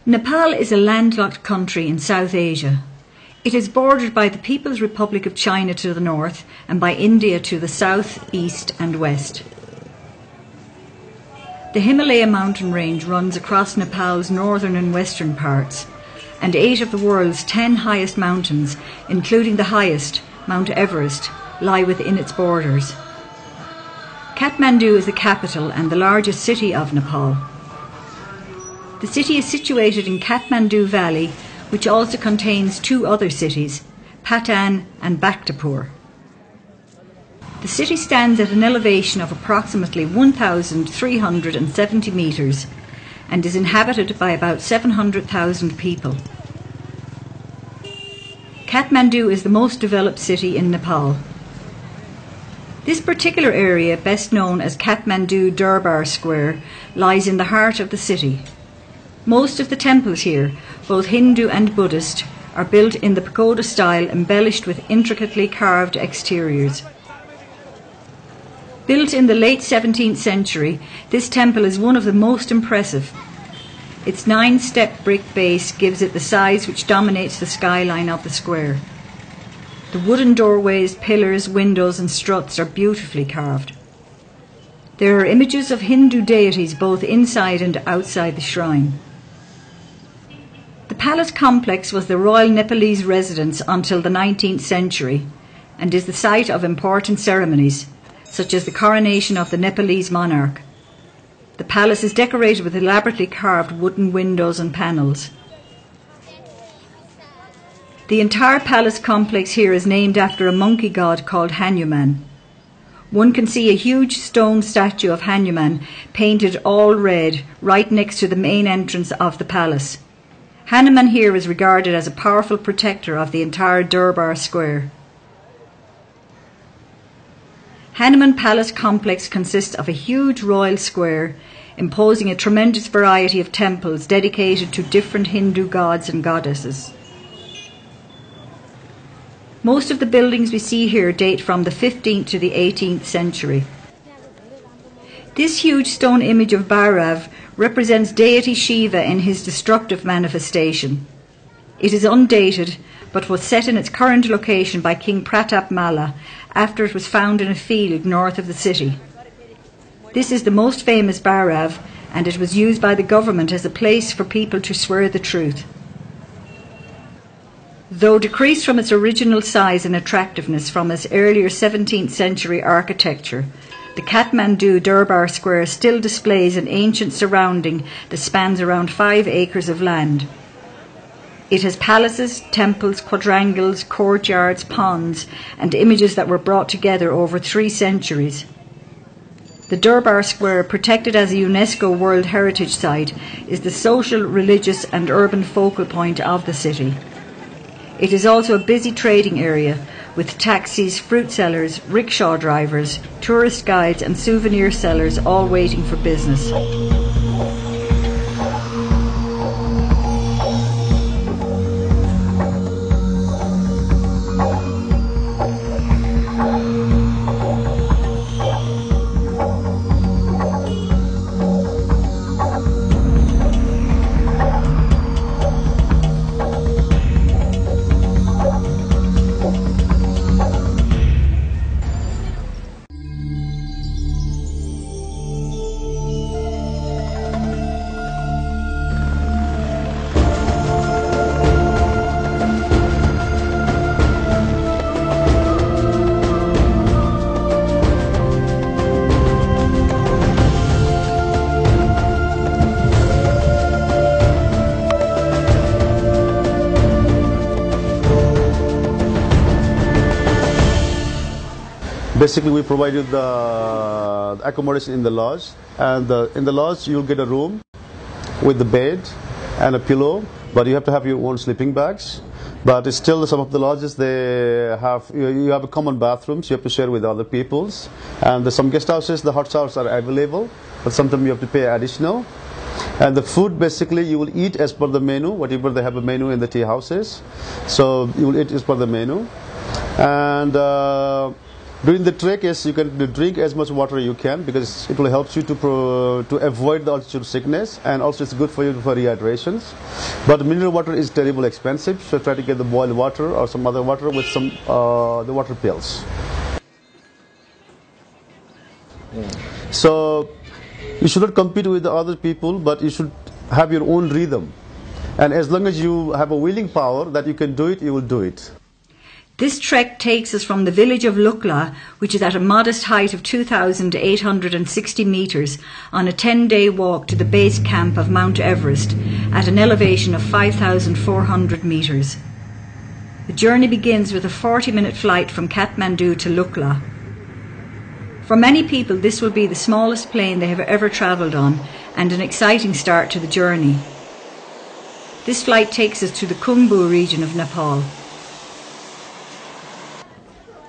Nepal is a landlocked country in South Asia. It is bordered by the People's Republic of China to the north and by India to the south, east and west. The Himalaya mountain range runs across Nepal's northern and western parts, and 8 of the world's 10 highest mountains, including the highest, Mount Everest, lie within its borders. Kathmandu is the capital and the largest city of Nepal. The city is situated in Kathmandu Valley, which also contains 2 other cities, Patan and Bhaktapur. The city stands at an elevation of approximately 1,370 metres and is inhabited by about 700,000 people. Kathmandu is the most developed city in Nepal. This particular area, best known as Kathmandu Durbar Square, lies in the heart of the city. Most of the temples here, both Hindu and Buddhist, are built in the pagoda style, embellished with intricately carved exteriors. Built in the late 17th century, this temple is one of the most impressive. Its 9-step brick base gives it the size which dominates the skyline of the square. The wooden doorways, pillars, windows and struts are beautifully carved. There are images of Hindu deities both inside and outside the shrine. The palace complex was the royal Nepalese residence until the 19th century and is the site of important ceremonies, such as the coronation of the Nepalese monarch. The palace is decorated with elaborately carved wooden windows and panels. The entire palace complex here is named after a monkey god called Hanuman. One can see a huge stone statue of Hanuman painted all red right next to the main entrance of the palace. Hanuman here is regarded as a powerful protector of the entire Durbar Square. Hanuman Palace complex consists of a huge royal square, imposing a tremendous variety of temples dedicated to different Hindu gods and goddesses. Most of the buildings we see here date from the 15th to the 18th century. This huge stone image of Bhairav represents deity Shiva in his destructive manifestation. It is undated, but was set in its current location by King Pratap Malla after it was found in a field north of the city. This is the most famous Bhairav, and it was used by the government as a place for people to swear the truth. Though decreased from its original size and attractiveness from its earlier 17th century architecture, the Kathmandu Durbar Square still displays an ancient surrounding that spans around 5 acres of land. It has palaces, temples, quadrangles, courtyards, ponds, and images that were brought together over 3 centuries. The Durbar Square, protected as a UNESCO World Heritage Site, is the social, religious and urban focal point of the city. It is also a busy trading area, with taxis, fruit sellers, rickshaw drivers, tourist guides and souvenir sellers all waiting for business. Basically, we provide you the accommodation in the lodge, and in the lodge you'll get a room with the bed and a pillow, but you have to have your own sleeping bags. But still, some of the lodges, they have you have a common bathrooms you have to share with other people's, and some guest houses, the hot showers are available, but sometimes you have to pay additional. And the food, basically, you will eat as per the menu, whatever they have a menu in the tea houses. So you will eat as per the menu, and During the trek, yes, you can drink as much water you can because it will help you to avoid the altitude sickness, and also it's good for you for rehydration. But mineral water is terribly expensive, so try to get the boiled water or some other water with some the water pills. So you should not compete with the other people, but you should have your own rhythm. And as long as you have a willing power that you can do it, you will do it. This trek takes us from the village of Lukla, which is at a modest height of 2,860 metres, on a 10-day walk to the base camp of Mount Everest at an elevation of 5,400 metres. The journey begins with a 40-minute flight from Kathmandu to Lukla. For many people, this will be the smallest plane they have ever travelled on and an exciting start to the journey. This flight takes us to the Khumbu region of Nepal.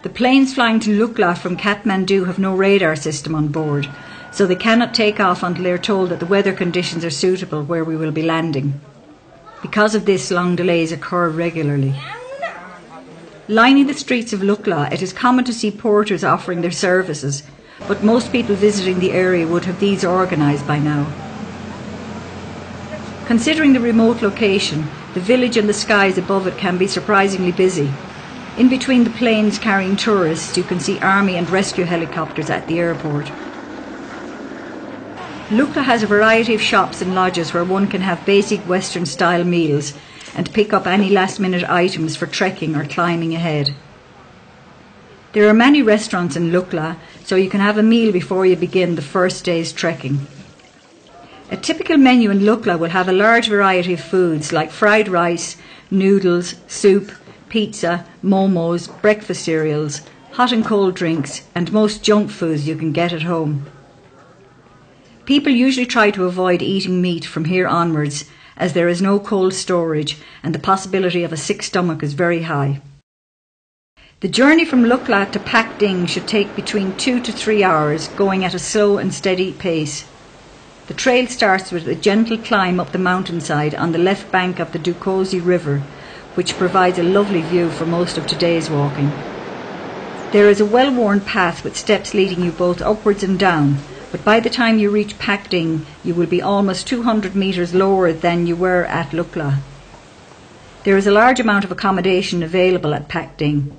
The planes flying to Lukla from Kathmandu have no radar system on board, so they cannot take off until they are told that the weather conditions are suitable where we will be landing. Because of this, long delays occur regularly. Lining the streets of Lukla, it is common to see porters offering their services, but most people visiting the area would have these organised by now. Considering the remote location, the village and the skies above it can be surprisingly busy. In between the planes carrying tourists, you can see army and rescue helicopters at the airport. Lukla has a variety of shops and lodges where one can have basic Western-style meals and pick up any last-minute items for trekking or climbing ahead. There are many restaurants in Lukla, so you can have a meal before you begin the first day's trekking. A typical menu in Lukla will have a large variety of foods like fried rice, noodles, soup, pizza, momos, breakfast cereals, hot and cold drinks, and most junk foods you can get at home. People usually try to avoid eating meat from here onwards, as there is no cold storage and the possibility of a sick stomach is very high. The journey from Lukla to Pakding should take between 2 to 3 hours, going at a slow and steady pace. The trail starts with a gentle climb up the mountainside on the left bank of the Dingboche river, which provides a lovely view for most of today's walking. There is a well-worn path with steps leading you both upwards and down, but by the time you reach Pakding, you will be almost 200 metres lower than you were at Lukla. There is a large amount of accommodation available at Pakding.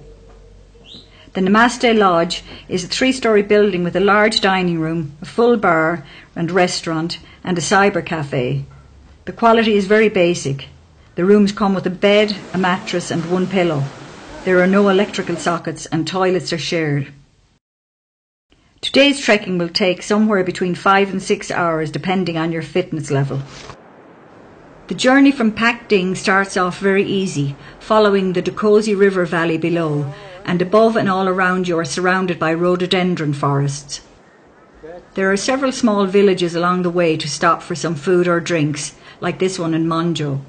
The Namaste Lodge is a 3-storey building with a large dining room, a full bar and restaurant, and a cyber cafe. The quality is very basic. The rooms come with a bed, a mattress and one pillow. There are no electrical sockets and toilets are shared. Today's trekking will take somewhere between 5 and 6 hours depending on your fitness level. The journey from Pakding starts off very easy, following the Dingboche river valley below, and above and all around you are surrounded by rhododendron forests. There are several small villages along the way to stop for some food or drinks, like this one in Monjo.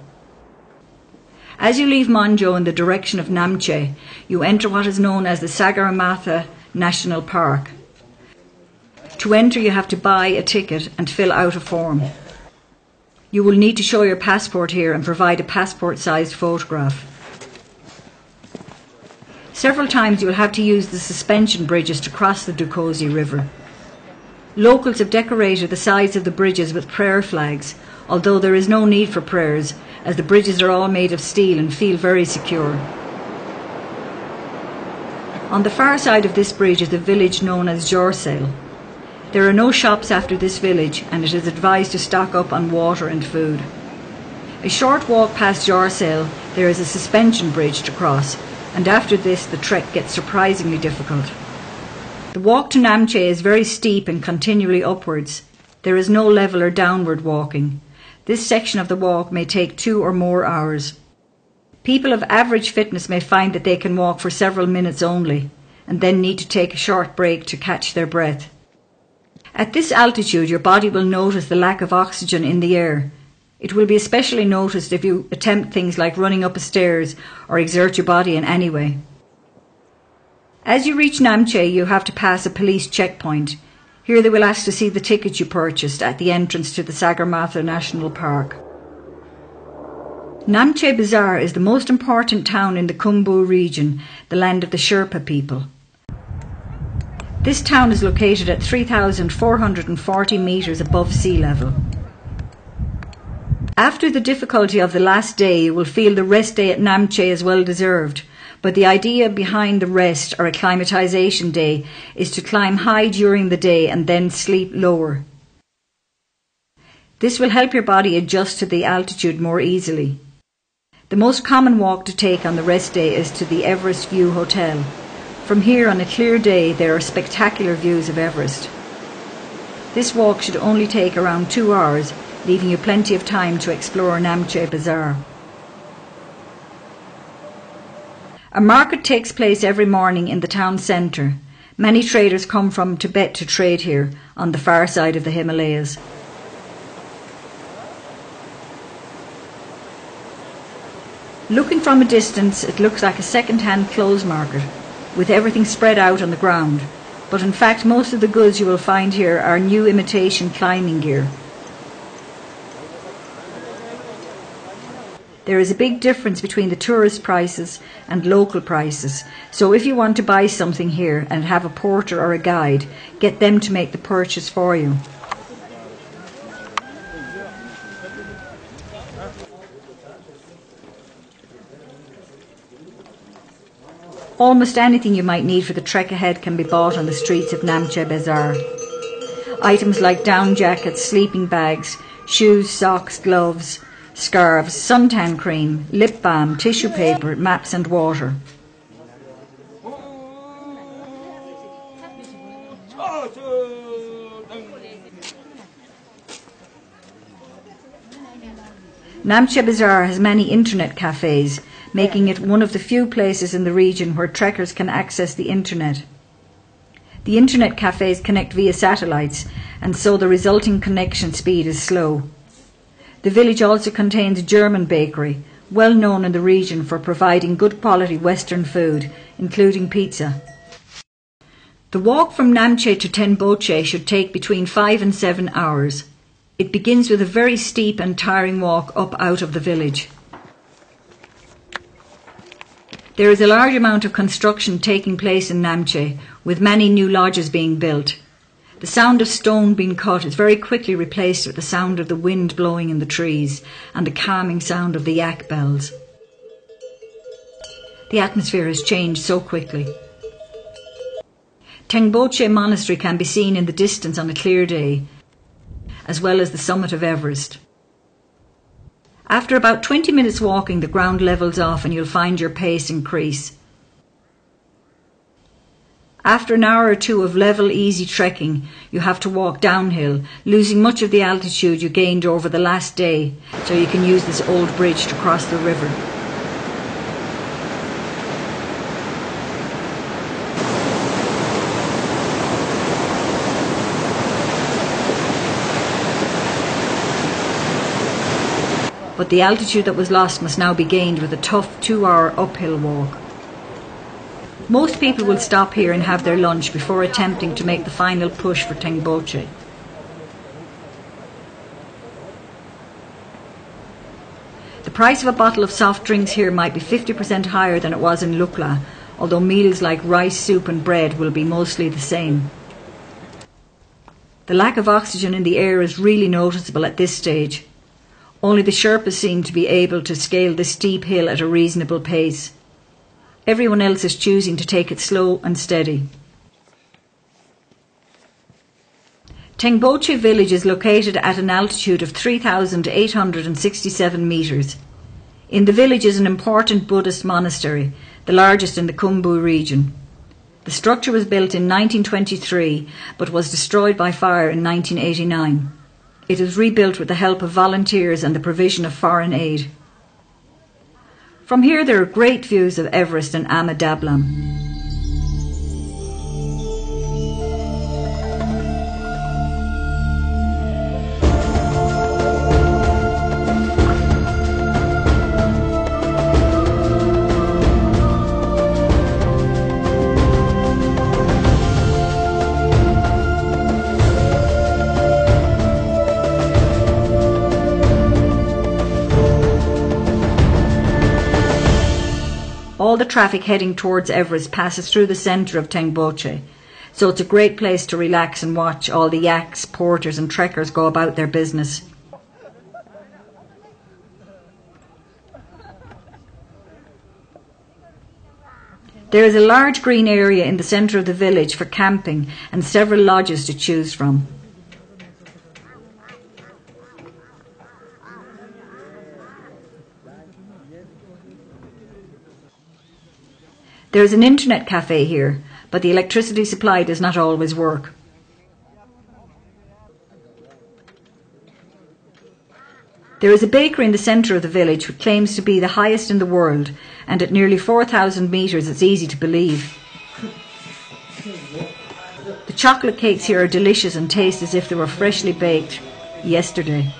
As you leave Monjo in the direction of Namche, you enter what is known as the Swayambhunath National Park. To enter, you have to buy a ticket and fill out a form. You will need to show your passport here and provide a passport-sized photograph. Several times you will have to use the suspension bridges to cross the Dingboche river. Locals have decorated the sides of the bridges with prayer flags, although there is no need for prayers, as the bridges are all made of steel and feel very secure. On the far side of this bridge is the village known as Jorsale. There are no shops after this village, and it is advised to stock up on water and food. A short walk past Jorsale, there is a suspension bridge to cross, and after this the trek gets surprisingly difficult. The walk to Namche is very steep and continually upwards. There is no level or downward walking. This section of the walk may take 2 or more hours. People of average fitness may find that they can walk for several minutes only, and then need to take a short break to catch their breath. At this altitude, your body will notice the lack of oxygen in the air. It will be especially noticed if you attempt things like running up a stairs or exert your body in any way. As you reach Namche, you have to pass a police checkpoint. Here they will ask to see the ticket you purchased at the entrance to the Swayambhunath National Park. Namche Bazaar is the most important town in the Khumbu region, the land of the Sherpa people. This town is located at 3,440 metres above sea level. After the difficulty of the last day, you will feel the rest day at Namche is well deserved, but the idea behind the rest or acclimatisation day is to climb high during the day and then sleep lower. This will help your body adjust to the altitude more easily. The most common walk to take on the rest day is to the Everest View Hotel. From here on a clear day there are spectacular views of Everest. This walk should only take around 2 hours, leaving you plenty of time to explore Namche Bazaar. A market takes place every morning in the town centre. Many traders come from Tibet to trade here, on the far side of the Himalayas. Looking from a distance, it looks like a second-hand clothes market, with everything spread out on the ground, but in fact most of the goods you will find here are new imitation climbing gear. There is a big difference between the tourist prices and local prices, so if you want to buy something here and have a porter or a guide, get them to make the purchase for you. Almost anything you might need for the trek ahead can be bought on the streets of Namche Bazaar. Items like down jackets, sleeping bags, shoes, socks, gloves, scarves, suntan cream, lip balm, tissue paper, maps and water. Namche Bazaar has many internet cafes, making it one of the few places in the region where trekkers can access the internet. The internet cafes connect via satellites, and so the resulting connection speed is slow. The village also contains a German bakery, well known in the region for providing good quality Western food, including pizza. The walk from Namche to Tengboche should take between 5 and 7 hours. It begins with a very steep and tiring walk up out of the village. There is a large amount of construction taking place in Namche, with many new lodges being built. The sound of stone being cut is very quickly replaced with the sound of the wind blowing in the trees and the calming sound of the yak bells. The atmosphere has changed so quickly. Tengboche Monastery can be seen in the distance on a clear day, as well as the summit of Everest. After about 20 minutes walking, the ground levels off and you'll find your pace increase. After an hour or two of level, easy trekking, you have to walk downhill, losing much of the altitude you gained over the last day, so you can use this old bridge to cross the river. But the altitude that was lost must now be gained with a tough 2-hour uphill walk. Most people will stop here and have their lunch before attempting to make the final push for Tengboche. The price of a bottle of soft drinks here might be 50% higher than it was in Lukla, although meals like rice, soup and bread will be mostly the same. The lack of oxygen in the air is really noticeable at this stage. Only the Sherpas seem to be able to scale this steep hill at a reasonable pace. Everyone else is choosing to take it slow and steady. Tengboche village is located at an altitude of 3,867 metres. In the village is an important Buddhist monastery, the largest in the Khumbu region. The structure was built in 1923 but was destroyed by fire in 1989. It was rebuilt with the help of volunteers and the provision of foreign aid. From here there are great views of Everest and Ama Dablam. All the traffic heading towards Everest passes through the centre of Tengboche. so it's a great place to relax and watch all the yaks, porters and trekkers go about their business. There is a large green area in the centre of the village for camping and several lodges to choose from. There is an internet cafe here, but the electricity supply does not always work. There is a bakery in the centre of the village which claims to be the highest in the world, and at nearly 4,000 metres it's easy to believe. The chocolate cakes here are delicious and taste as if they were freshly baked yesterday.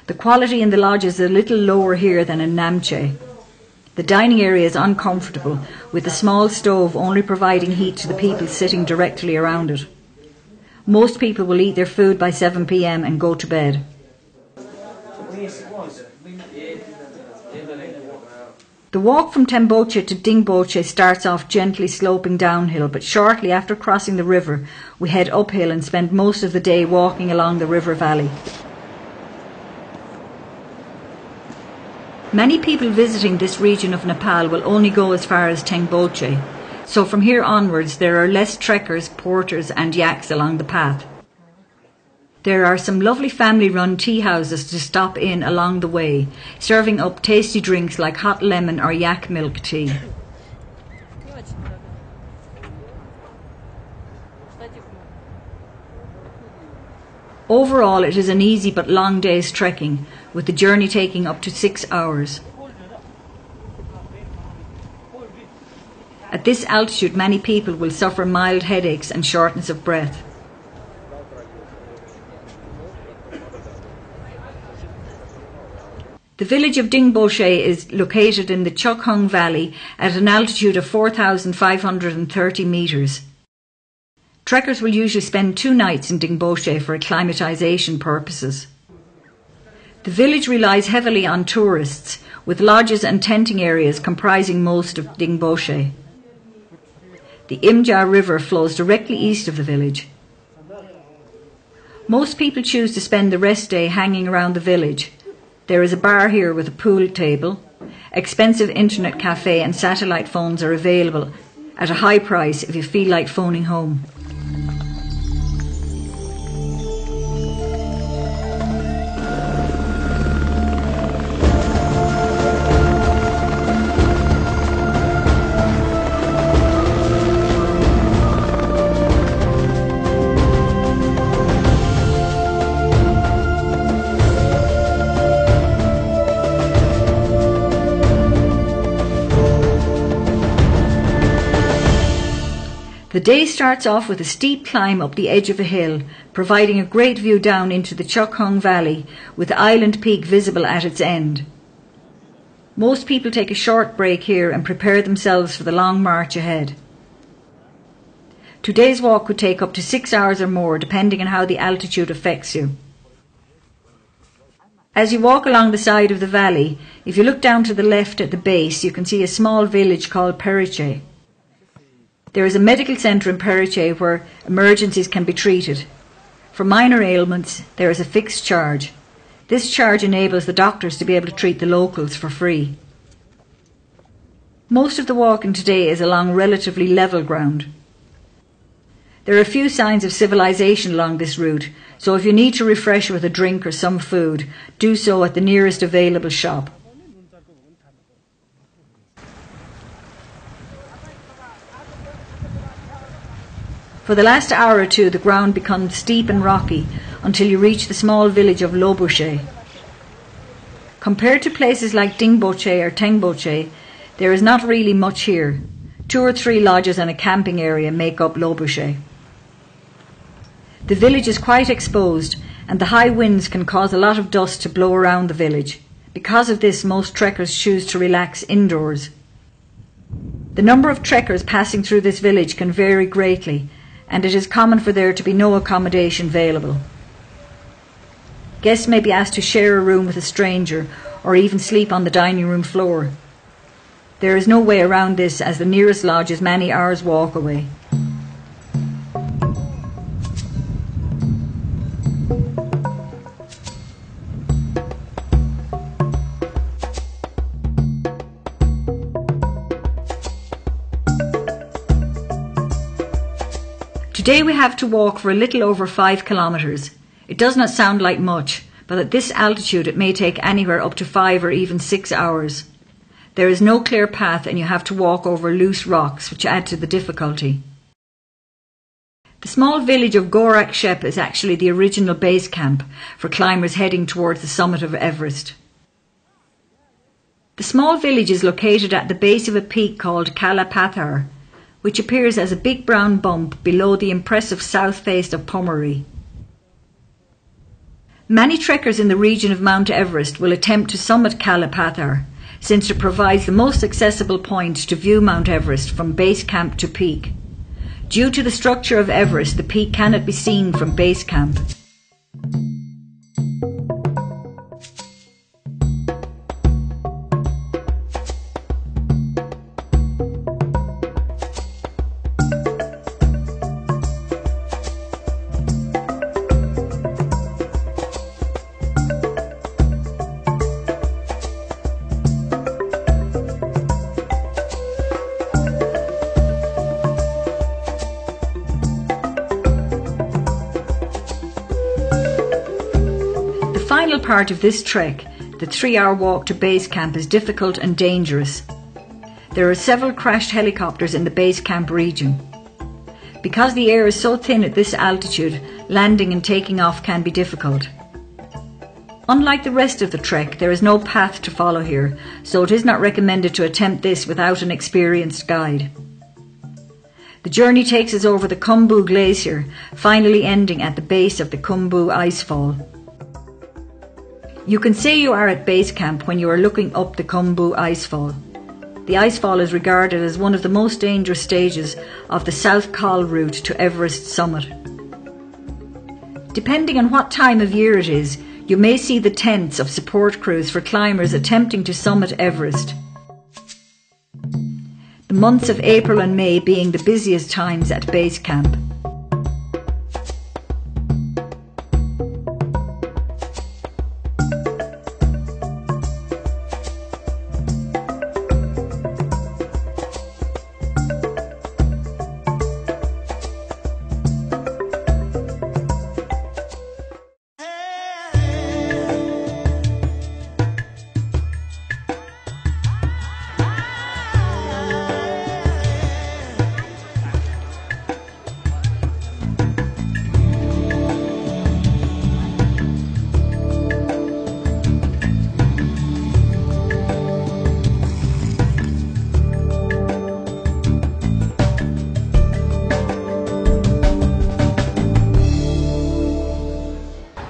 The quality in the lodge is a little lower here than in Namche. The dining area is uncomfortable, with a small stove only providing heat to the people sitting directly around it. Most people will eat their food by 7 p.m. and go to bed. The walk from Tengboche to Dingboche starts off gently sloping downhill, but shortly after crossing the river, we head uphill and spend most of the day walking along the river valley. Many people visiting this region of Nepal will only go as far as Tengboche. So from here onwards there are less trekkers, porters and yaks along the path. There are some lovely family-run tea houses to stop in along the way, serving up tasty drinks like hot lemon or yak milk tea. Overall it is an easy but long day's trekking, with the journey taking up to 6 hours. At this altitude, many people will suffer mild headaches and shortness of breath. The village of Dingboche is located in the Chukung Valley at an altitude of 4,530 metres. Trekkers will usually spend 2 nights in Dingboche for acclimatisation purposes. The village relies heavily on tourists, with lodges and tenting areas comprising most of Dingboche. The Imja River flows directly east of the village. Most people choose to spend the rest day hanging around the village. There is a bar here with a pool table. Expensive internet cafe and satellite phones are available at a high price if you feel like phoning home. The day starts off with a steep climb up the edge of a hill, providing a great view down into the Chukung Valley, with Island Peak visible at its end. Most people take a short break here and prepare themselves for the long march ahead. Today's walk could take up to 6 hours or more, depending on how the altitude affects you. As you walk along the side of the valley, if you look down to the left at the base, you can see a small village called Periche. There is a medical centre in Periche where emergencies can be treated. For minor ailments, there is a fixed charge. This charge enables the doctors to be able to treat the locals for free. Most of the walking today is along relatively level ground. There are a few signs of civilization along this route, so if you need to refresh with a drink or some food, do so at the nearest available shop. For the last hour or two, the ground becomes steep and rocky until you reach the small village of Dingboche. Compared to places like Dingboche or Tengboche, there is not really much here. 2 or 3 lodges and a camping area make up Dingboche. The village is quite exposed, and the high winds can cause a lot of dust to blow around the village. Because of this, most trekkers choose to relax indoors. The number of trekkers passing through this village can vary greatly, and it is common for there to be no accommodation available. Guests may be asked to share a room with a stranger or even sleep on the dining room floor. There is no way around this, as the nearest lodge is many hours' walk away. Today we have to walk for a little over 5 kilometres. It does not sound like much, but at this altitude it may take anywhere up to 5 or even 6 hours. There is no clear path and you have to walk over loose rocks, which add to the difficulty. The small village of Gorak Shep is actually the original base camp for climbers heading towards the summit of Everest. The small village is located at the base of a peak called Kalapathar, which appears as a big brown bump below the impressive south face of Pommery. Many trekkers in the region of Mount Everest will attempt to summit Kalapathar, since it provides the most accessible point to view Mount Everest from base camp to peak. Due to the structure of Everest, the peak cannot be seen from base camp. The final part of this trek, the 3-hour walk to base camp, is difficult and dangerous. There are several crashed helicopters in the base camp region. Because the air is so thin at this altitude, landing and taking off can be difficult. Unlike the rest of the trek, there is no path to follow here, so it is not recommended to attempt this without an experienced guide. The journey takes us over the Khumbu Glacier, finally ending at the base of the Khumbu Icefall. You can say you are at base camp when you are looking up the Khumbu Icefall. The icefall is regarded as one of the most dangerous stages of the South Col route to Everest summit. Depending on what time of year it is, you may see the tents of support crews for climbers attempting to summit Everest. The months of April and May being the busiest times at base camp.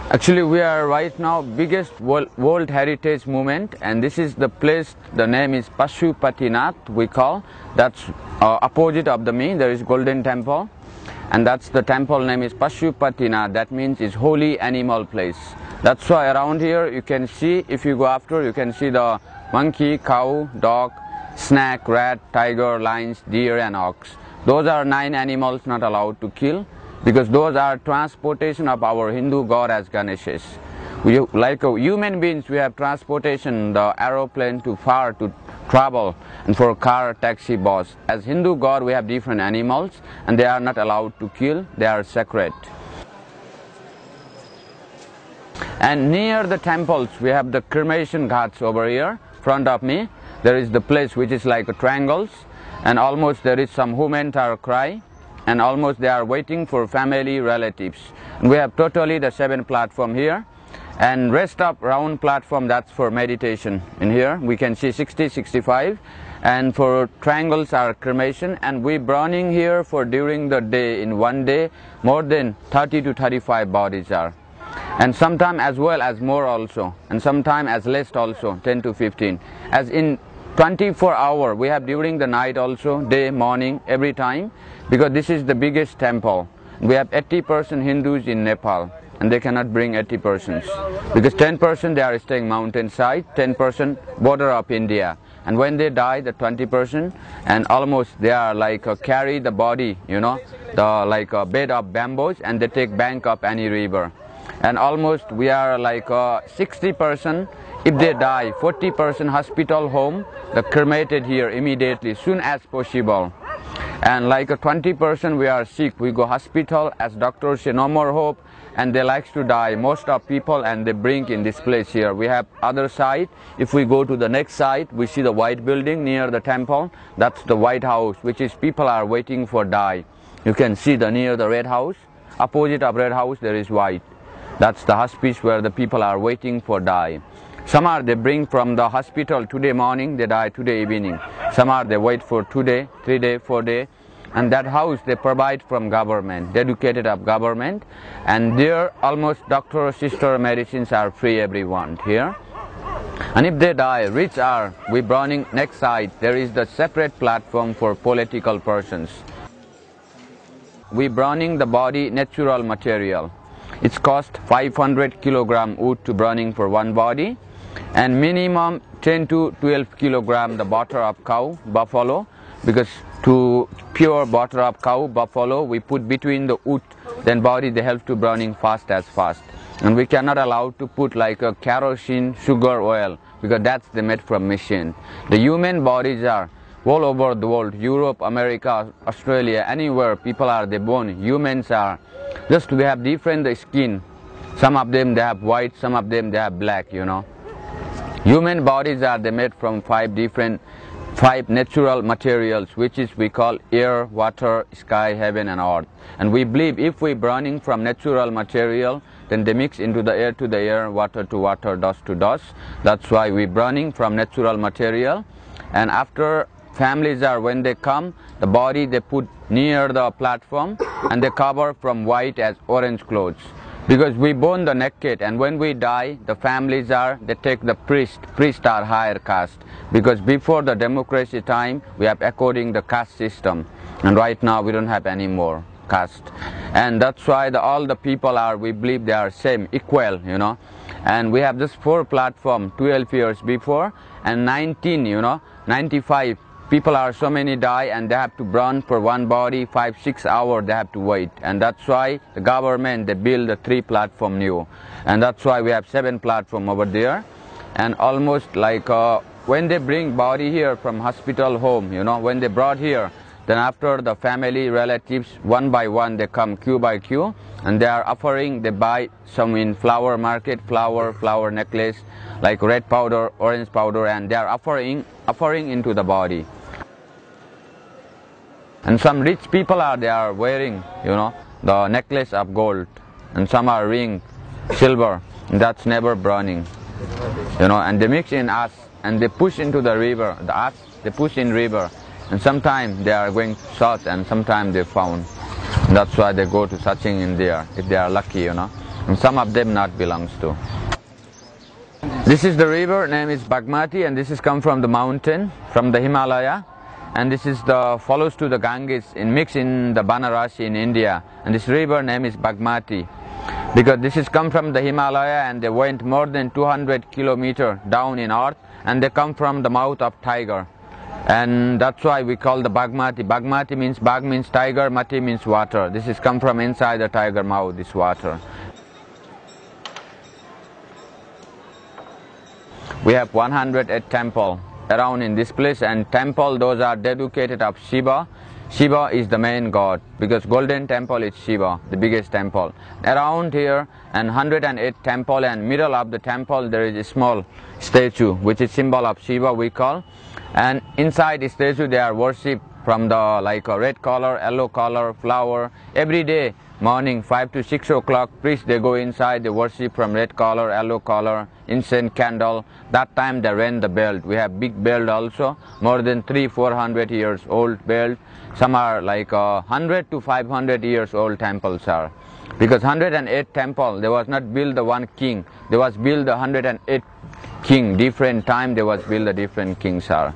Actually, we are right now biggest World Heritage Movement, and this is the place. The name is Pashupatinath. We call that's opposite of the me. There is Golden Temple, and that's the temple name is Pashupatinath. That means it's holy animal place. That's why around here you can see, if you go after, you can see the monkey, cow, dog, snake, rat, tiger, lions, deer, and ox. Those are 9 animals not allowed to kill, because those are transportation of our Hindu god as Ganeshes. Like human beings, we have transportation, the aeroplane to far to travel, and for car, taxi, bus. As Hindu god, we have different animals, and they are not allowed to kill, they are sacred. And near the temples, we have the cremation ghats over here, front of me. There is the place which is like a triangles, and almost there is some women are cry, and almost they are waiting for family relatives. And we have totally the 7 platform here, and rest of round platform, that's for meditation. In here we can see 60, 65, and for triangles are cremation, and we burning here for during the day, in one day, more than 30 to 35 bodies are. And sometime as well as more also, and sometime as less also, 10 to 15. As in 24 hour, we have during the night also, day, morning, every time, because this is the biggest temple. We have 80% Hindus in Nepal, and they cannot bring 80 persons, because 10% they are staying mountainside, 10% border of India, and when they die, the 20%, and almost they are like carry the body, you know, the like a bed of bamboos, and they take bank up any river. And almost we are like 60%, if they die, 40% hospital home, the cremated here immediately, soon as possible. And like 20% we are sick, we go hospital, as doctors say no more hope, and they likes to die, most of people, and they bring in this place here. We have other side. If we go to the next side, we see the white building near the temple. That's the White House, which is people are waiting for die. You can see the near the Red House, opposite of Red House there is white. That's the hospice where the people are waiting for die. Some are they bring from the hospital today morning, they die today evening. Some are they wait for 2 day, 3 day, 4 day. And that house they provide from government, dedicated of government. And there almost doctor, sister, medicines are free everyone here. And if they die, rich are, we burning next side, there is the separate platform for political persons. We burning the body natural material. It's cost 500 kilogram wood to burning for one body, and minimum 10 to 12 kilogram the butter of cow, buffalo, because to pure butter of cow, buffalo, we put between the wood, then body they have to burning fast as fast. And we cannot allow to put like a kerosene, sugar, oil, because that's the made from machine. The human bodies are all over the world, Europe, America, Australia, anywhere people are they born, humans are. Just we have different skin. Some of them they have white, some of them they have black, you know. Human bodies are they made from five natural materials, which is we call air, water, sky, heaven and earth. And we believe if we burning from natural material, then they mix into the air to the air, water to water, dust to dust. That's why we burning from natural material. And after families are, when they come, the body they put near the platform and they cover from white as orange clothes. Because we burn the naked, and when we die, the families are, they take the priest are higher caste. Because before the democracy time, we have according the caste system. And right now we don't have any more caste. And that's why all the people are, we believe they are same, equal, you know. And we have this 4 platform 12 years before, and 19, you know, 95. People are so many die, and they have to burn for one body 5-6 hours they have to wait. And that's why the government they build the 3 platform new, and that's why we have 7 platform over there. And almost like when they bring body here from hospital home, you know, when they brought here, then after the family relatives one by one they come queue by queue, and they are offering, they buy some in flower market, flower necklace, like red powder, orange powder, and they are offering into the body. And some rich people are, they are wearing, you know, the necklace of gold, and some are ring, silver, and that's never burning, you know. And they mix in ash, and they push into the river, the ash they push in river, and sometimes they are going south, and sometimes they found. And that's why they go to searching in there, if they are lucky, you know. And some of them not belongs to. This is the river, name is Bagmati, and this is come from the mountain, from the Himalaya. And this is the follows to the Ganges in mix in the Banarasi in India. And this river name is Bagmati, because this is come from the Himalaya, and they went more than 200 kilometers down in earth, and they come from the mouth of tiger. And that's why we call the Bagmati. Bagmati means, Bag means tiger, Mati means water. This is come from inside the tiger mouth, this water. We have 108 temple around in this place, and temple those are dedicated of Shiva. Shiva is the main god, because golden temple is Shiva, the biggest temple. Around here, and 108 temple, and middle of the temple there is a small statue, which is symbol of Shiva we call. And inside the statue they are worship from the like a red color, yellow color, flower. Every day morning 5 to 6 o'clock, priests they go inside, they worship from red color, yellow color, incense, candle. That time they ring the bell. We have big bell also, more than 300-400 years old bell. Some are like 100 to 500 years old temples are. Because 108 temple, there was not built the one king, there was built the 108 king. Different time there was built the different kings are.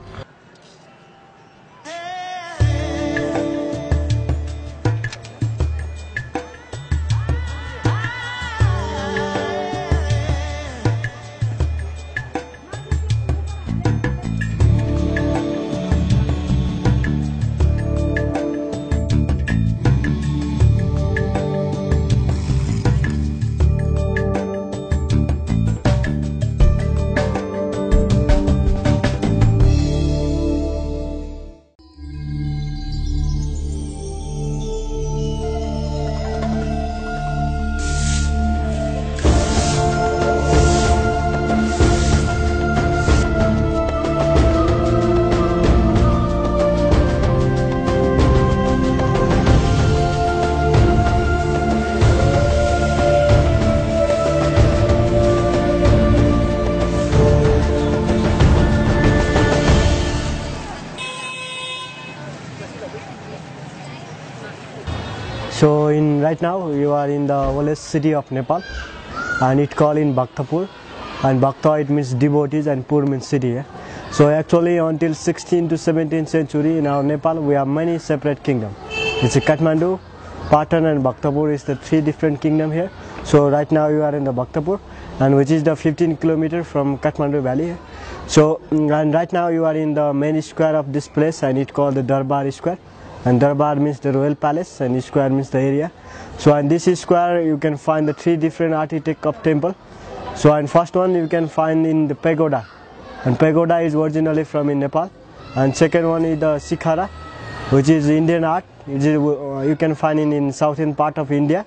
So right now you are in the oldest city of Nepal, and it called in Bhaktapur, and Bhakta it means devotees and Pur means city. Yeah? So actually until 16th to 17th century in our Nepal we have many separate kingdoms. It's a Kathmandu, Patan and Bhaktapur is the three different kingdom here. So right now you are in the Bhaktapur, and which is the 15 kilometer from Kathmandu valley. So and right now you are in the main square of this place, and it called the Darbar square, and Darbar means the royal palace and square means the area. So in this square you can find the three different architect of temple. So and first one you can find in the pagoda, and pagoda is originally from in Nepal, and second one is the Sikhara, which is Indian art. You can find in southern part of India.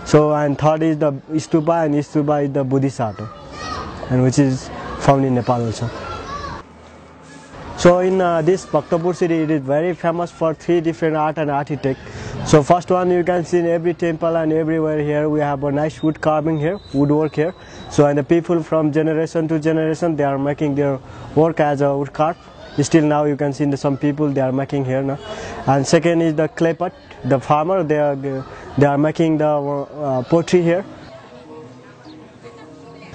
So and third is the stupa, and stupa is the Buddhist art, and which is found in Nepal also. So in this Bhaktapur city, it is very famous for three different art and architect. So first one you can see in every temple and everywhere here we have a nice wood carving here, woodwork here. So and the people from generation to generation they are making their work as a wood carve. Still now you can see some people they are making here now. And second is the clay pot. The farmer they are making the pottery here.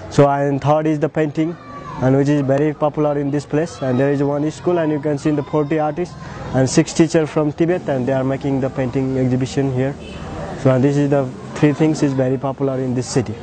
So and third is the painting, and which is very popular in this place. And there is one school, and you can see the 40 artists and 6 teachers from Tibet, and they are making the painting exhibition here. So and this is the three things is very popular in this city.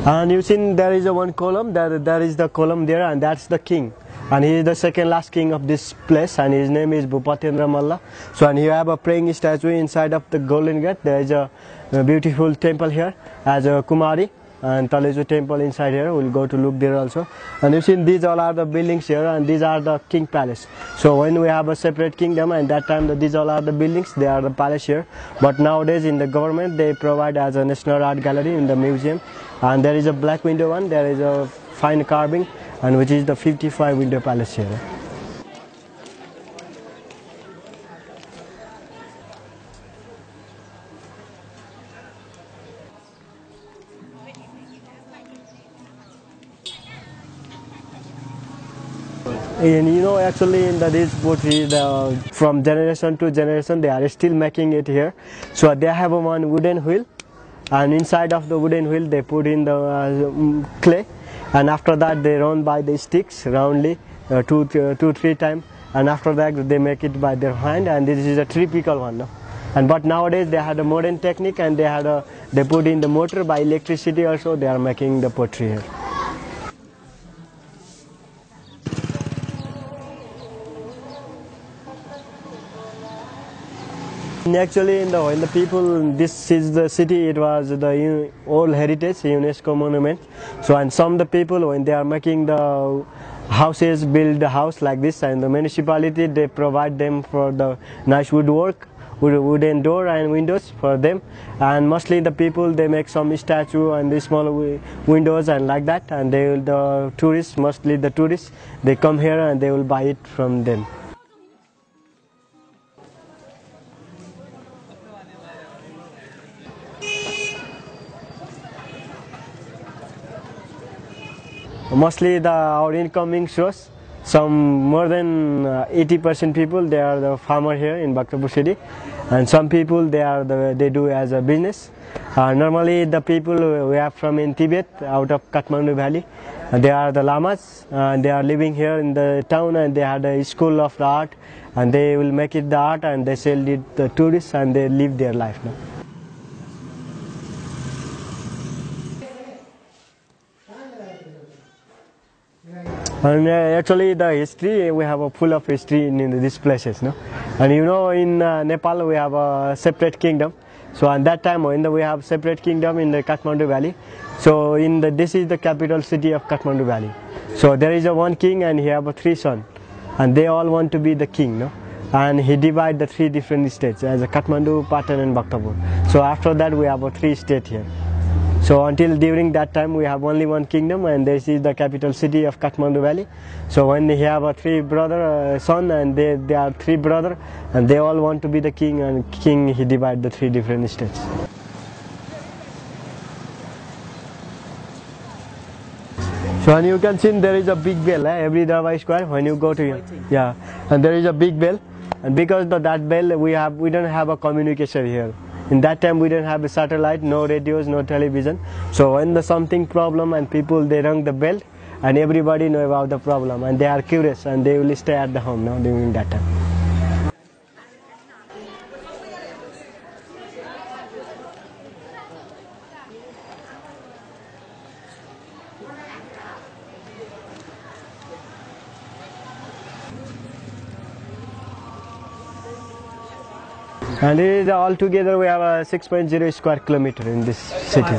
And you see there is a one column, there is the column there, and that's the king. And he is the second last king of this place, and his name is Bhupatendra Malla. So and you have a praying statue inside of the Golden Gate. There is a beautiful temple here as a Kumari, and Taleju temple inside here. We'll go to look there also. And you see these all are the buildings here, and these are the king palace. So when we have a separate kingdom, and that time these all are the buildings, they are the palace here. But nowadays in the government they provide as a national art gallery in the museum. And there is a black window one, there is a fine carving, and which is the 55 window palace here. And you know actually in this pottery from generation to generation they are still making it here. So they have one wooden wheel, and inside of the wooden wheel they put in the clay, and after that they run by the sticks roundly 2-3 times, and after that they make it by their hand, and this is a typical one. No? And but nowadays they had a modern technique, and they put in the motor by electricity also. They are making the pottery here. And actually when the people, this is the city, it was the old heritage UNESCO monument. So and some the people when they are making the houses, build the house like this, and the municipality they provide them for the nice woodwork, wooden door and windows for them. And mostly the people they make some statue and the small windows and like that, and the tourists, mostly the tourists, they come here and they will buy it from them. Mostly our incoming shows, some more than 80% people they are the farmer here in Bhaktapur city, and some people they do as a business. Normally the people we have from in Tibet, out of Kathmandu valley, they are the lamas, and they are living here in the town, and they had a school of the art, and they will make it the art, and they sell it to the tourists, and they live their life now. And actually the history, we have a full of history in these places, no? And you know in Nepal we have a separate kingdom. So at that time when we have separate kingdom in the Kathmandu valley, so this is the capital city of Kathmandu valley. So there is a one king, and he have 3 sons, and they all want to be the king, no? And he divide the 3 different states as a Kathmandu, Patan and Bhaktapur. So after that we have a 3 states here. So until during that time we have only one kingdom, and this is the capital city of Kathmandu valley. So when he have a 3 brother son, and they are 3 brother, and they all want to be the king, and king he divide the 3 different states. So when you can see there is a big bell, every darbar square when you go to here. Yeah, and there is a big bell, and because of that bell we don't have a communication here. In that time we didn't have a satellite, no radios, no television. So when the something problem and people they rang the bell, and everybody know about the problem and they are curious and they will stay at the home now during that time. And it is altogether we have a 6.0 square kilometer in this city.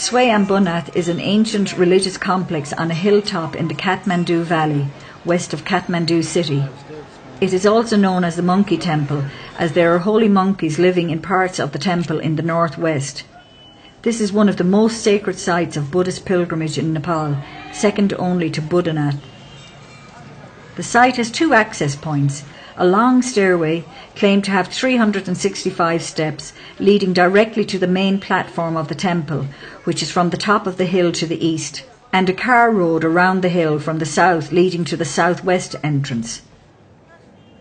Swayambhunath is an ancient religious complex on a hilltop in the Kathmandu Valley, west of Kathmandu city. It is also known as the Monkey Temple, as there are holy monkeys living in parts of the temple in the northwest. This is one of the most sacred sites of Buddhist pilgrimage in Nepal, second only to Boudhanath. The site has two access points, a long stairway claimed to have 365 steps leading directly to the main platform of the temple, which is from the top of the hill to the east, and a car road around the hill from the south leading to the southwest entrance.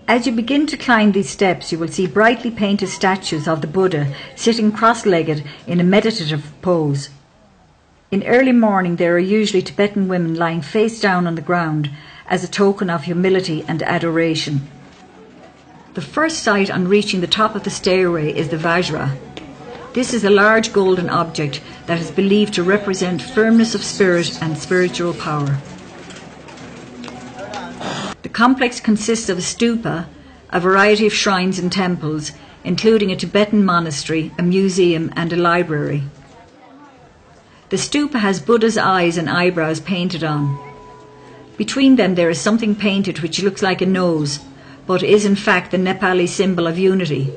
As you begin to climb these steps, you will see brightly painted statues of the Buddha sitting cross-legged in a meditative pose. In early morning there are usually Tibetan women lying face down on the ground as a token of humility and adoration. The first sight on reaching the top of the stairway is the Vajra. This is a large golden object that is believed to represent firmness of spirit and spiritual power. The complex consists of a stupa, a variety of shrines and temples, including a Tibetan monastery, a museum and a library. The stupa has Buddha's eyes and eyebrows painted on. Between them there is something painted which looks like a nose, but is in fact the Nepali symbol of unity.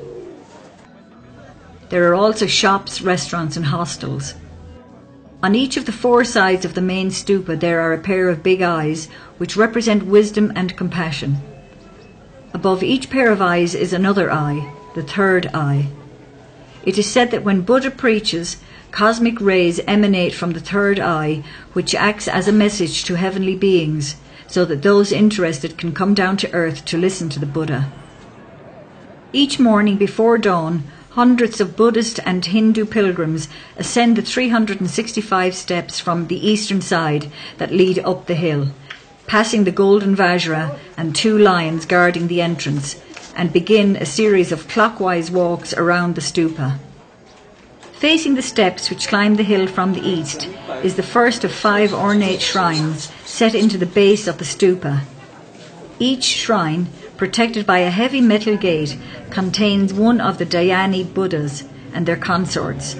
There are also shops, restaurants and hostels. On each of the four sides of the main stupa there are a pair of big eyes which represent wisdom and compassion. Above each pair of eyes is another eye, the third eye. It is said that when Buddha preaches, cosmic rays emanate from the third eye, which acts as a message to heavenly beings, so that those interested can come down to earth to listen to the Buddha. Each morning before dawn, hundreds of Buddhist and Hindu pilgrims ascend the 365 steps from the eastern side that lead up the hill, passing the golden Vajra and two lions guarding the entrance, and begin a series of clockwise walks around the stupa. Facing the steps which climb the hill from the east is the first of 5 ornate shrines set into the base of the stupa. Each shrine, protected by a heavy metal gate, contains one of the Dhyani Buddhas and their consorts.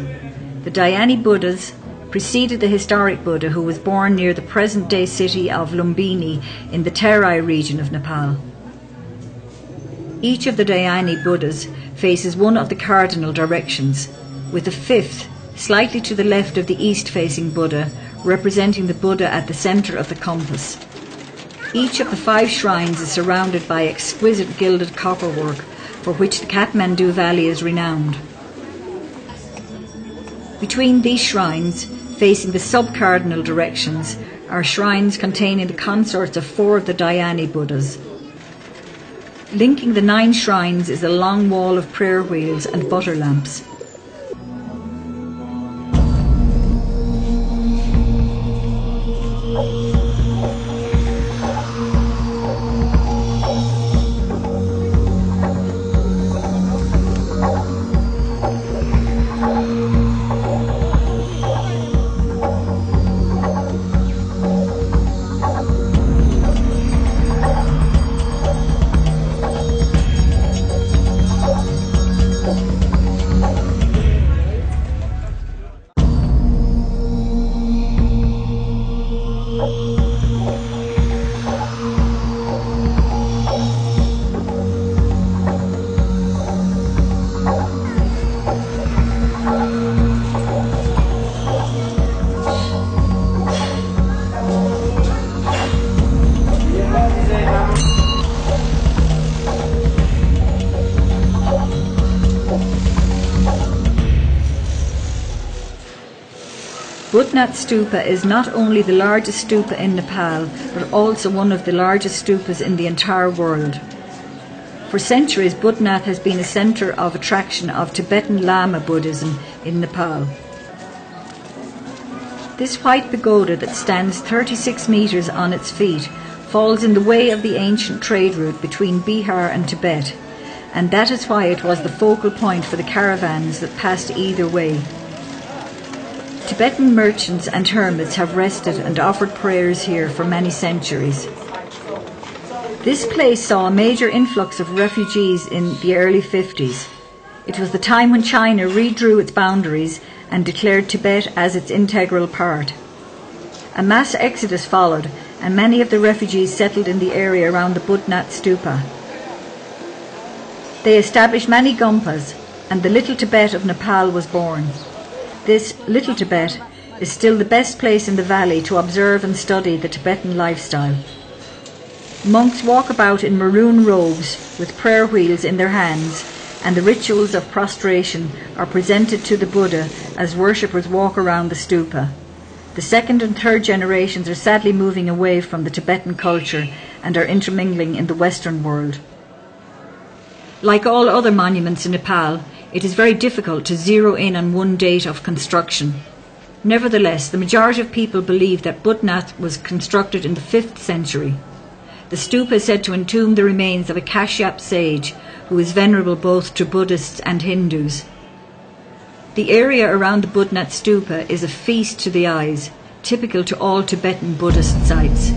The Dhyani Buddhas preceded the historic Buddha, who was born near the present-day city of Lumbini in the Terai region of Nepal. Each of the Dhyani Buddhas faces one of the cardinal directions, with the fifth, slightly to the left of the east-facing Buddha, representing the Buddha at the centre of the compass. Each of the 5 shrines is surrounded by exquisite gilded copperwork, for which the Kathmandu Valley is renowned. Between these shrines, facing the sub-cardinal directions, are shrines containing the consorts of 4 of the Dhyani Buddhas. Linking the 9 shrines is a long wall of prayer wheels and butter lamps. Boudhanath stupa is not only the largest stupa in Nepal, but also one of the largest stupas in the entire world. For centuries, Boudhanath has been a centre of attraction of Tibetan Lama Buddhism in Nepal. This white pagoda that stands 36 metres on its feet falls in the way of the ancient trade route between Bihar and Tibet, and that is why it was the focal point for the caravans that passed either way. Tibetan merchants and hermits have rested and offered prayers here for many centuries. This place saw a major influx of refugees in the early 50s. It was the time when China redrew its boundaries and declared Tibet as its integral part. A mass exodus followed, and many of the refugees settled in the area around the Boudhanath stupa. They established many gompas, and the Little Tibet of Nepal was born. This Little Tibet is still the best place in the valley to observe and study the Tibetan lifestyle. Monks walk about in maroon robes with prayer wheels in their hands, and the rituals of prostration are presented to the Buddha as worshippers walk around the stupa. The second and third generations are sadly moving away from the Tibetan culture and are intermingling in the Western world. Like all other monuments in Nepal, it is very difficult to zero in on one date of construction. Nevertheless, the majority of people believe that Boudhanath was constructed in the 5th century. The stupa is said to entomb the remains of a Kashyap sage who is venerable both to Buddhists and Hindus. The area around the Boudhanath stupa is a feast to the eyes, typical to all Tibetan Buddhist sites.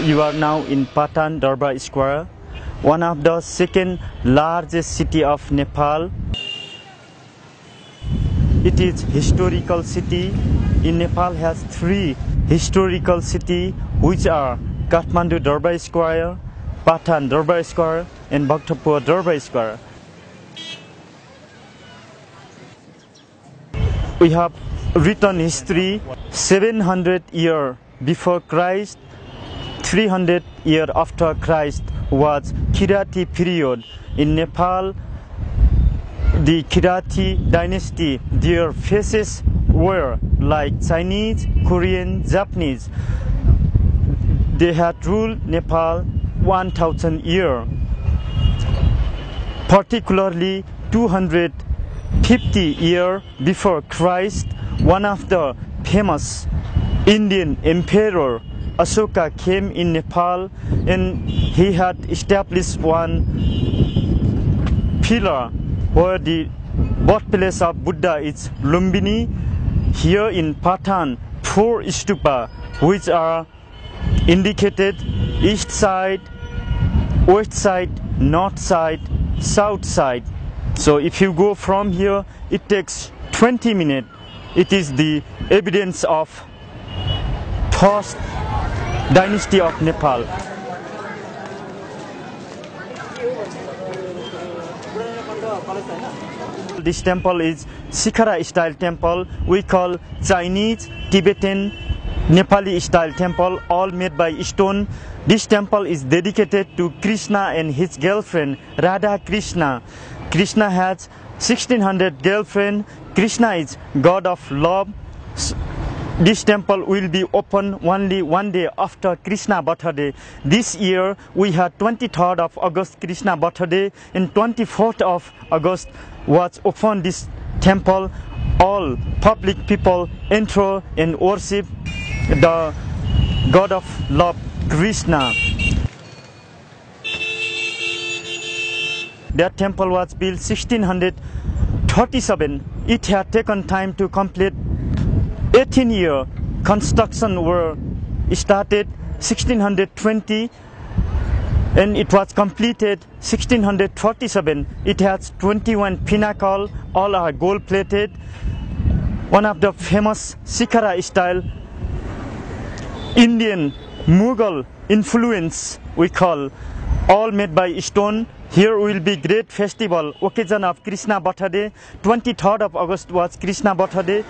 You are now in Patan Darbar Square, one of the second largest city of Nepal. It is historical city. In Nepal has 3 historical city, which are Kathmandu Darbar Square, Patan Darbar Square, and Bhaktapur Darbar Square. We have written history 700 years before Christ. 300 years after Christ was Kirati period. In Nepal, the Kirati dynasty, their faces were like Chinese, Korean, Japanese. They had ruled Nepal 1000 years. Particularly 250 years before Christ, one of the famous Indian emperor Ashoka came in Nepal, and he had established one pillar where the birthplace of Buddha is Lumbini. Here in Patan, 4 stupa which are indicated: east side, west side, north side, south side. So if you go from here, it takes 20 minutes. It is the evidence of first dynasty of Nepal. This temple is Shikhara style temple. We call Chinese, Tibetan, Nepali style temple, all made by stone. This temple is dedicated to Krishna and his girlfriend Radha Krishna. Krishna has 1600 girlfriends. Krishna is God of love. This temple will be open only one day after Krishna birthday. This year we had 23rd of August Krishna birthday, and 24th of August was opened this temple. All public people enter and worship. The god of love, Krishna. That temple was built 1637. It had taken time to complete 18-year. Construction were started 1620 and it was completed 1647. It has 21 pinnacle, all are gold plated. One of the famous Sikhara style Indian Mughal influence we call, all made by stone. Here will be great festival, occasion of Krishna birthday. 23rd of August was Krishna birthday.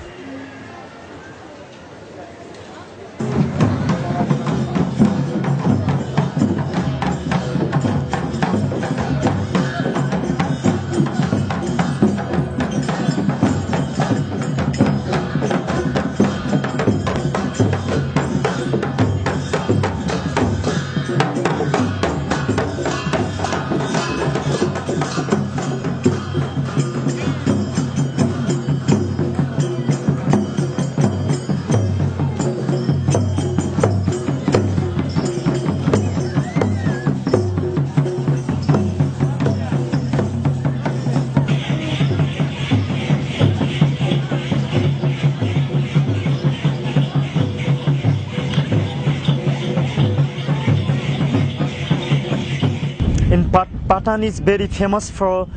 Patan is very famous for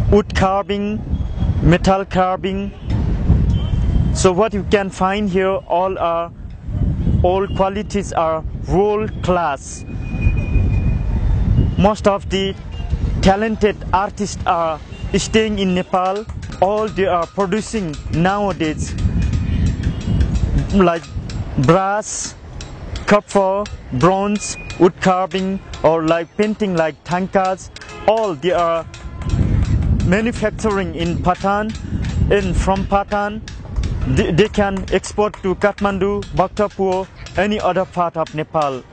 wood carving, metal carving. So what you can find here, all qualities are world class. Most of the talented artists are staying in Nepal. All they are producing nowadays, like brass, copper, bronze, wood carving, or like painting like tankas. All they are manufacturing in Patan, and from Patan they can export to Kathmandu, Bhaktapur, any other part of Nepal.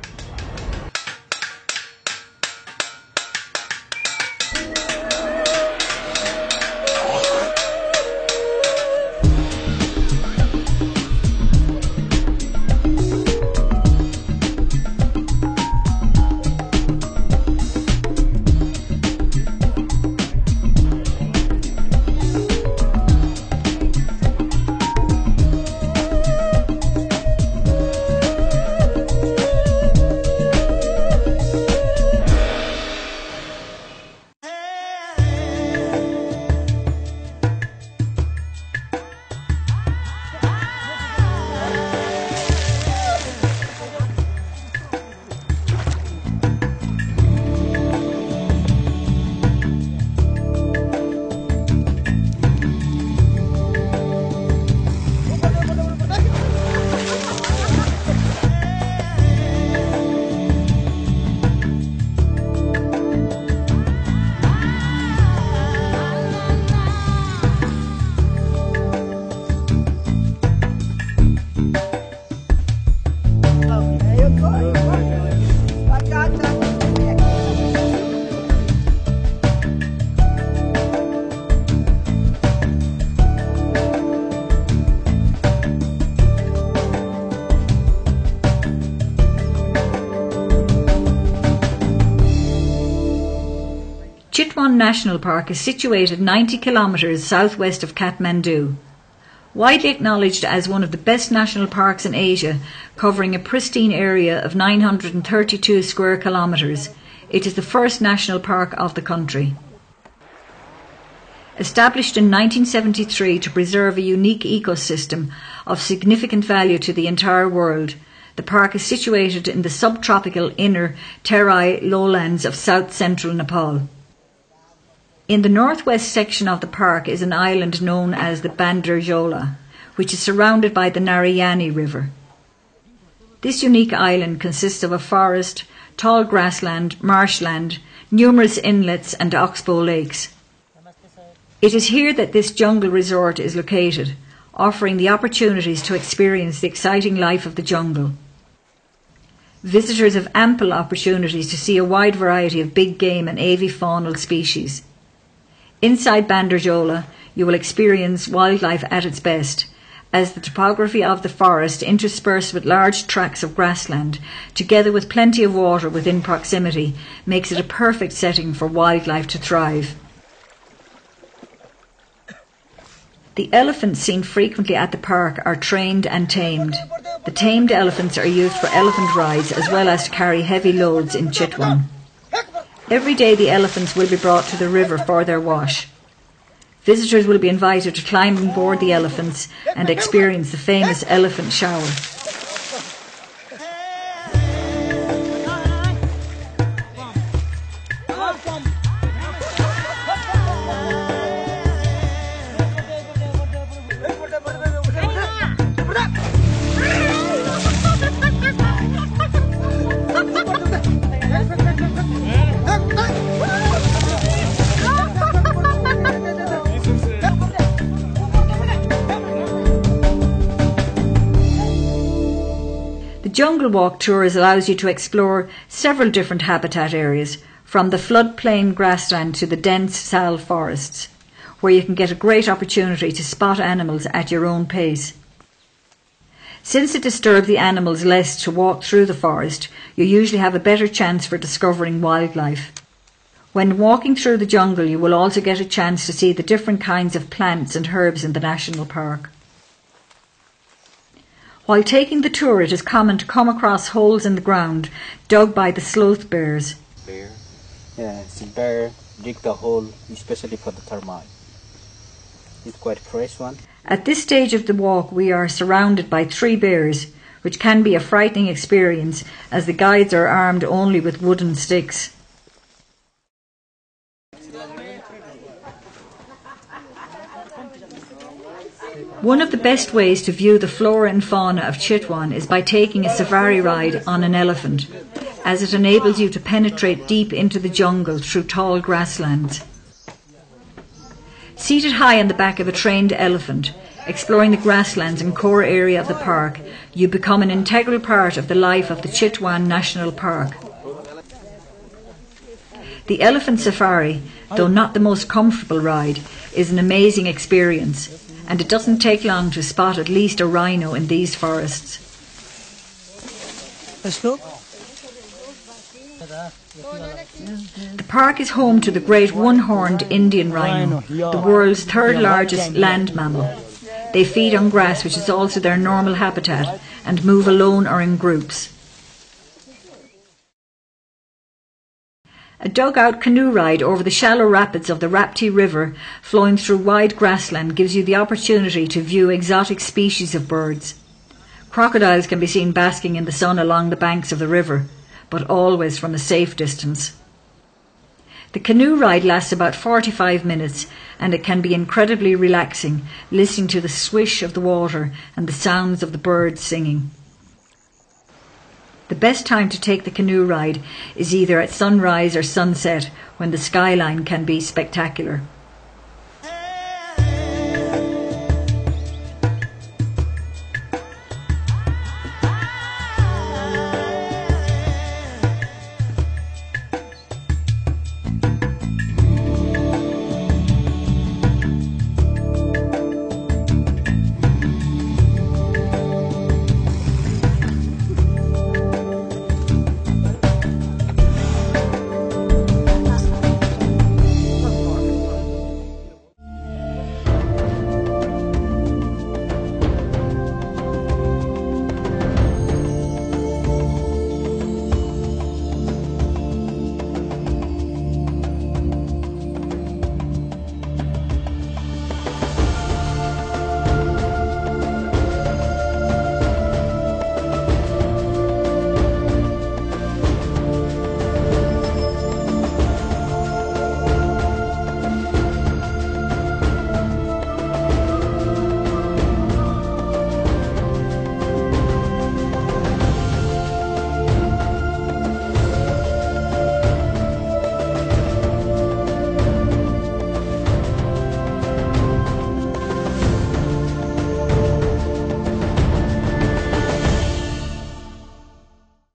Chitwan National Park is situated 90 kilometres southwest of Kathmandu. Widely acknowledged as one of the best national parks in Asia, covering a pristine area of 932 square kilometres, it is the first national park of the country. Established in 1973 to preserve a unique ecosystem of significant value to the entire world, the park is situated in the subtropical inner Terai lowlands of south-central Nepal. In the northwest section of the park is an island known as the Bandarjola, which is surrounded by the Narayani River. This unique island consists of a forest, tall grassland, marshland, numerous inlets and oxbow lakes. It is here that this jungle resort is located, offering the opportunities to experience the exciting life of the jungle. Visitors have ample opportunities to see a wide variety of big game and avifaunal species. Inside Bandarjola, you will experience wildlife at its best, as the topography of the forest, interspersed with large tracts of grassland, together with plenty of water within proximity, makes it a perfect setting for wildlife to thrive. The elephants seen frequently at the park are trained and tamed. The tamed elephants are used for elephant rides as well as to carry heavy loads in Chitwan. Every day the elephants will be brought to the river for their wash. Visitors will be invited to climb on board the elephants and experience the famous elephant shower. The Jungle Walk Tours allows you to explore several different habitat areas, from the floodplain grassland to the dense sal forests, where you can get a great opportunity to spot animals at your own pace. Since it disturbs the animals less to walk through the forest, you usually have a better chance for discovering wildlife. When walking through the jungle, you will also get a chance to see the different kinds of plants and herbs in the national park. While taking the tour, it is common to come across holes in the ground dug by the sloth bears. Bear? Yeah, it's a bear dig the hole especially for the termite. It's quite a fresh one. At this stage of the walk, we are surrounded by 3 bears, which can be a frightening experience as the guides are armed only with wooden sticks. One of the best ways to view the flora and fauna of Chitwan is by taking a safari ride on an elephant, as it enables you to penetrate deep into the jungle through tall grasslands. Seated high on the back of a trained elephant, exploring the grasslands and core area of the park, you become an integral part of the life of the Chitwan National Park. The elephant safari, though not the most comfortable ride, is an amazing experience, and it doesn't take long to spot at least a rhino in these forests. The park is home to the great one-horned Indian rhino, the world's 3rd largest land mammal. They feed on grass, which is also their normal habitat, and move alone or in groups. A dugout canoe ride over the shallow rapids of the Rapti River, flowing through wide grassland, gives you the opportunity to view exotic species of birds. Crocodiles can be seen basking in the sun along the banks of the river, but always from a safe distance. The canoe ride lasts about 45 minutes, and it can be incredibly relaxing, listening to the swish of the water and the sounds of the birds singing. The best time to take the canoe ride is either at sunrise or sunset, when the skyline can be spectacular.